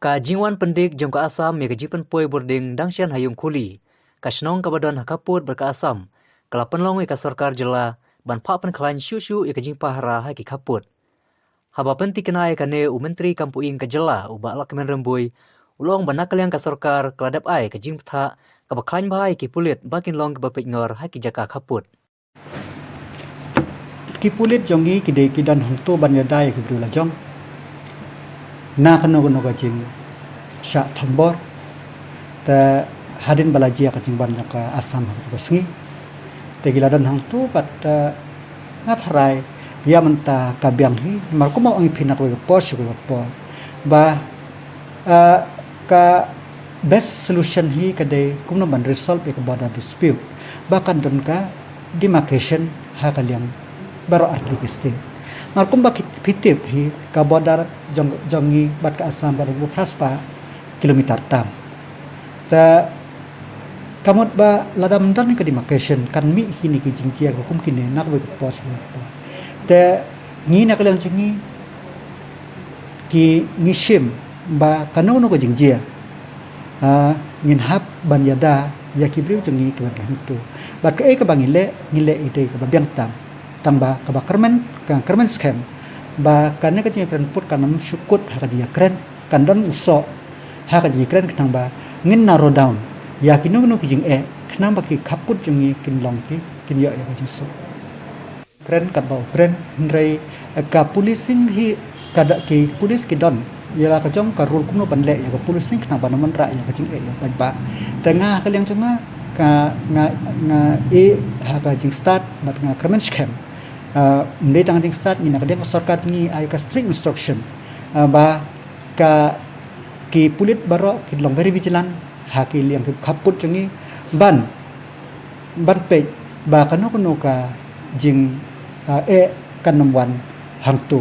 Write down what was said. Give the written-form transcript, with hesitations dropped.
Ka jingwan pendik jong ka Asam me jipan poi boarding dangsian hayung kuli. Ka shnong ka badan hakaput berka Asam. Kala penlong ka sarkar jela ban pa pen klan shu ka jing pahara haki kaput. Haba penti kenai ka ne u menteri kampuing ka jela u ba lak men rembui. Ulong banakal yang ka sarkar keladap ai ka jing ptha ka baklan bahai ki pulit bakin long ka bapit ngor haki jaka kaput. Ki pulit jongi kide kidan hangto ban yadai ki dula jong na kano ka jing sya thambor ta hadin balajia ka jing ban ka Asam ha basngi te giladan hangto pat ngatharai ya menta kabyang hi mar ko mo ang phinak ko pos ko po ba ka best solution hi kade kumno ban resolve ka border dispute bahkan don ka demarcation ha kalyang baru arti state markum ba fitip hi ka border jongi bat ka Asam baru praspa kilometer tam ta kamot ba ladam dan ka demarcation kan mi hini ki jingkia ko kum kine nak we pos pa ta ngi nak lang jingi ki ngishim ba kanu no ko jingjia ngin hap ban yada ya kibriu jongi ka ban tu bat ka e ka bangile ngile ide ka ban tam tamba ka ba kermen scam ba kanne ka jingi kren put kanam syukut ha ka jingi kren kandon uso ha ka jingi kren katang ba ngin narrow down ya kinu ki jing khnam ba ki khaput jongi kin long ki kin yo ya ka jing so kren kat ba kren nrei ka policing hi kada ki police ki don yala ka jong ka rule kumno ban le ya ka policing khna ba naman ra ya ka jing ya ba tengah ka liang jonga ka nga ha ka jing start bat nga kermen scam mde tang jing start ni na ka sarkar ni ay ka strict instruction ba ka ki pulit baro ki long very vigilant ha ki liang ki khaput jongi ban pe ba kanu ka jing kanam wan hangtu